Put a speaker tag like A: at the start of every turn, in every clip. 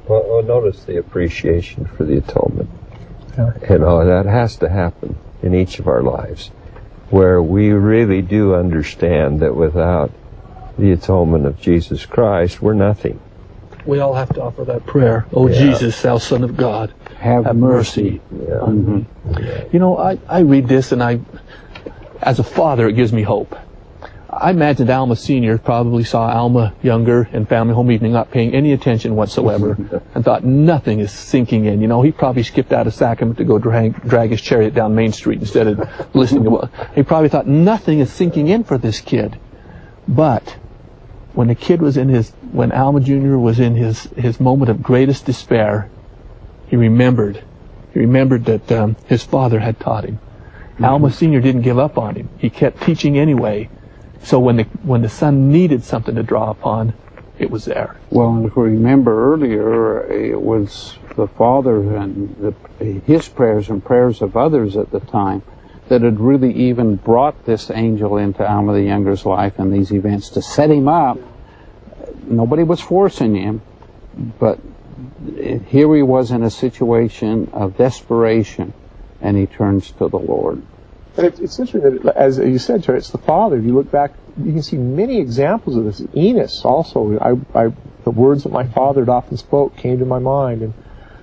A: Well, notice the appreciation for the atonement.
B: Yeah.
A: That has to happen in each of our lives, where we really do understand that without the atonement of Jesus Christ, we're nothing.
B: We all have to offer that prayer. Oh,
A: Yeah.
B: Jesus, thou Son of God,
C: Have mercy.
A: Yeah.
B: on me. You know, I read this, and as a father, it gives me hope. I imagine Alma Sr. probably saw Alma younger in family home evening not paying any attention whatsoever and thought nothing is sinking in. You know, he probably skipped out of Sacrament to go drag his chariot down Main Street instead of listening to what... He probably thought nothing is sinking in for this kid. But when when Alma Jr. was in his moment of greatest despair, he remembered that his father had taught him. Alma Sr. didn't give up on him. He kept teaching anyway. So when the son needed something to draw upon, it was there.
C: Well, and if we remember earlier, it was the father and his prayers and prayers of others at the time that had really even brought this angel into Alma the Younger's life and these events to set him up. Nobody was forcing him, but here he was in a situation of desperation, and he turns to the Lord.
D: And it's interesting that, as you said, Terry, it's the father. If you look back, you can see many examples of this. Enos also, the words that my father had often spoke came to my mind. And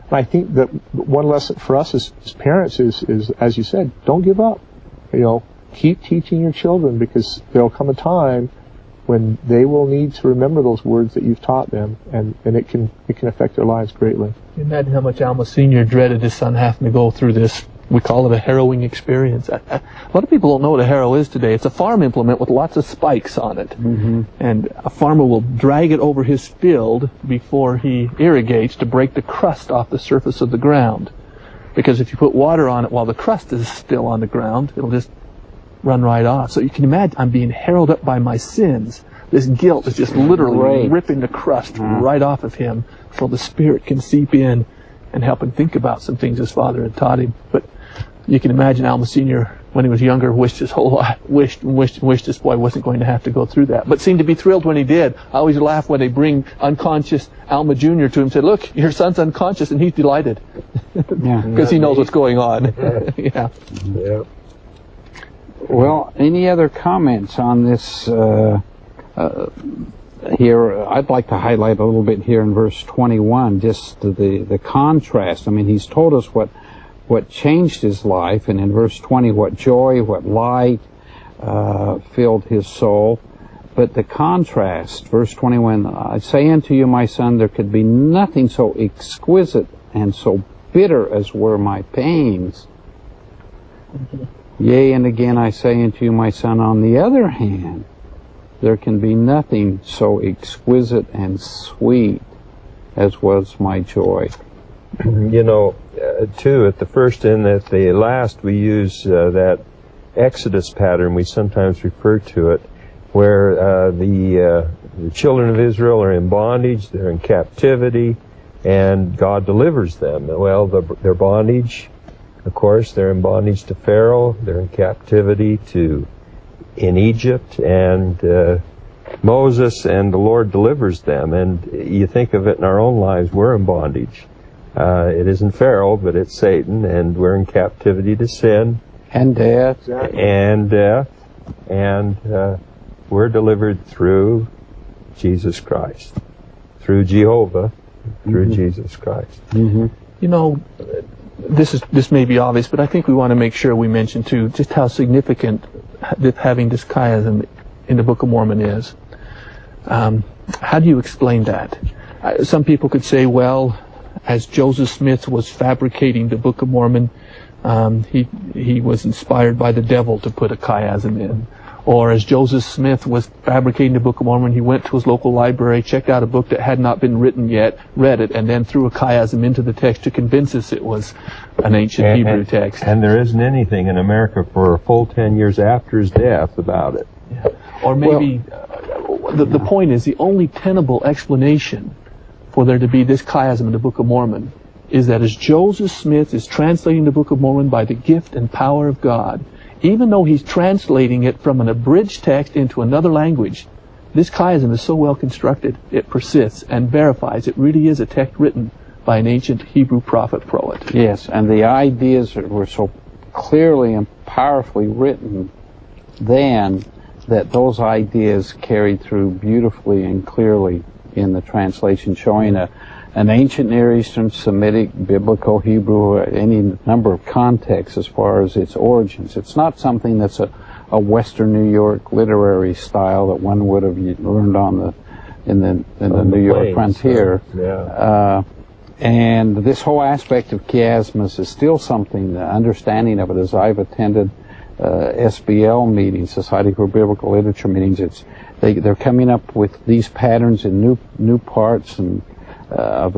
D: I think that one lesson for us as parents is, as you said, don't give up. Keep teaching your children, because there'll come a time when they will need to remember those words that you've taught them, and it can affect their lives greatly.
B: Imagine how much Alma Sr. dreaded his son having to go through this. We call it a harrowing experience. A lot of people don't know what a harrow is today. It's a farm implement with lots of spikes on it. Mm-hmm. And a farmer will drag it over his field before he irrigates to break the crust off the surface of the ground. Because if you put water on it while the crust is still on the ground, it'll just run right off. So you can imagine, I'm being harrowed up by my sins. This guilt is just literally ripping the crust right off of him so the Spirit can seep in and help him think about some things his father had taught him. But you can imagine Alma Sr., when he was younger, wished his whole life, wished this boy wasn't going to have to go through that. But seemed to be thrilled when he did. I always laugh when they bring unconscious Alma Jr. to him and say, look, your son's unconscious, and he's delighted. Because he knows what's going on. Yeah.
C: Well, any other comments on this here? I'd like to highlight a little bit here in verse 21, just the contrast. I mean, he's told us what changed his life, and in verse 20, what joy, what light filled his soul. But the contrast, verse 21, I say unto you, my son, there could be nothing so exquisite and so bitter as were my pains. Yea, and again I say unto you, my son, on the other hand, there can be nothing so exquisite and sweet as was my joy.
A: Too, at the first and at the last, we use that Exodus pattern. We sometimes refer to it, where the children of Israel are in bondage, they're in captivity, and God delivers them. Well, their bondage, of course, they're in bondage to Pharaoh, they're in captivity in Egypt, and Moses and the Lord delivers them. And you think of it in our own lives, we're in bondage. It isn't Pharaoh, but it's Satan, and we're in captivity to sin.
C: And death.
A: And we're delivered through Jesus Christ. Through Jehovah, through Jesus Christ.
B: This may be obvious, but I think we want to make sure we mention, too, just how significant having this chiasm in the Book of Mormon is. How do you explain that? Some people could say, well, as Joseph Smith was fabricating the Book of Mormon, he was inspired by the devil to put a chiasm in. Or as Joseph Smith was fabricating the Book of Mormon, he went to his local library, checked out a book that had not been written yet, read it, and then threw a chiasm into the text to convince us it was an ancient Hebrew text.
A: And there isn't anything in America for a full 10 years after his death about it.
B: Yeah. Or maybe the point is, the only tenable explanation for there to be this chiasm in the Book of Mormon is that as Joseph Smith is translating the Book of Mormon by the gift and power of God, even though he's translating it from an abridged text into another language, This chiasm is so well constructed, it persists and verifies it really is a text written by an ancient Hebrew prophet poet.
C: Yes, and the ideas were so clearly and powerfully written then that those ideas carried through beautifully and clearly in the translation, showing an ancient Near Eastern, Semitic, biblical, Hebrew, any number of contexts as far as its origins. It's not something that's a Western New York literary style that one would have learned in the New York frontier. And this whole aspect of chiasmus is still something, the understanding of it, as I've attended SBL meetings, Society for Biblical Literature meetings, they're coming up with these patterns in new parts and of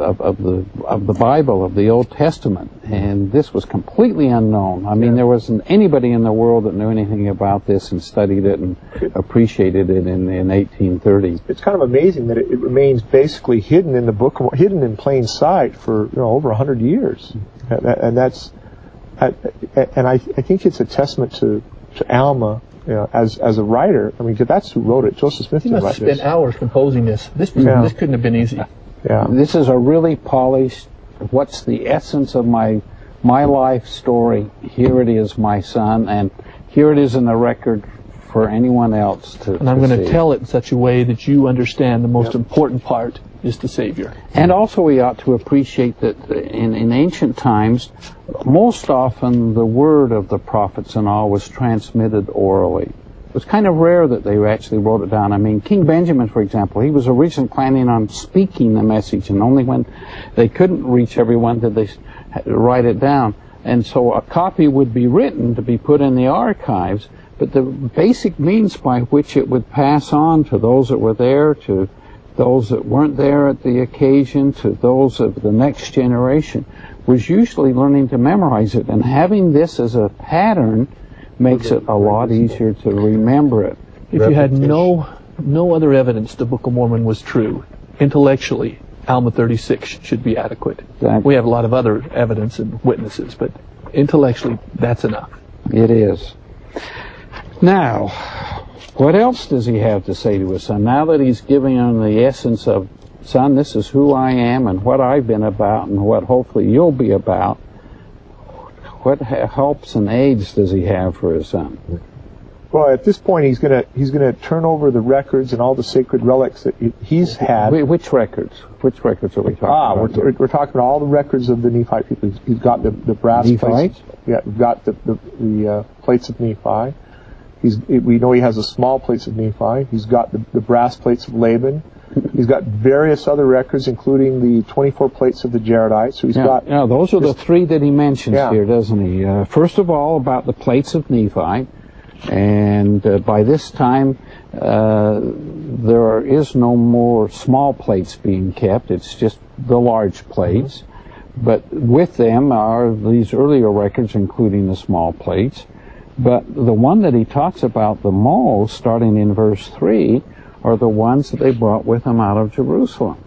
C: the Bible, of the Old Testament, and this was completely unknown. I mean, there wasn't anybody in the world that knew anything about this and studied it and appreciated it in 1830.
D: It's kind of amazing that it remains basically hidden in the book, hidden in plain sight for over 100 years, and that's, and I think it's a testament to Alma, as a writer. I mean, 'cause that's who wrote it. Joseph Smith didn't write this.
B: He must have spent hours composing this. This couldn't have been easy.
D: Yeah.
C: This is a really polished, what's the essence of my life story? Here it is, my son, and here it is in the record for anyone else to
B: And I'm going to
C: see.
B: tell it in such a way that you understand the most important part is the Savior.
C: And also we ought to appreciate that in ancient times, most often the word of the prophets and all was transmitted orally. It was kind of rare that they actually wrote it down. I mean, King Benjamin, for example, he was originally planning on speaking the message, and only when they couldn't reach everyone did they write it down. And so a copy would be written to be put in the archives, but the basic means by which it would pass on to those that were there, to those that weren't there at the occasion, to those of the next generation, was usually learning to memorize it. And having this as a pattern makes it a lot easier to remember it.
B: If you had no other evidence the Book of Mormon was true, intellectually, Alma 36 should be adequate. We have a lot of other evidence and witnesses, but intellectually, that's enough.
C: It is. Now, what else does he have to say to his son? Now that he's giving him the essence of, son, this is who I am and what I've been about and what hopefully you'll be about, what helps and aids does he have for his son?
D: Well, at this point, he's gonna turn over the records and all the sacred relics that he's had.
C: Which records? Which records are we talking about?
D: We're talking about all the records of the Nephite people. He's got the brass plates. Yeah, we've got the plates of Nephi. We know he has the small plates of Nephi. He's got the brass plates of Laban. He's got various other records, including the 24 plates of the Jaredites. So he's got.
C: Yeah, those are the three that he mentions here, doesn't he? First of all, about the plates of Nephi, and by this time there is no more small plates being kept. It's just the large plates. But with them are these earlier records, including the small plates. But the one that he talks about the most, starting in verse 3, are the ones that they brought with them out of Jerusalem.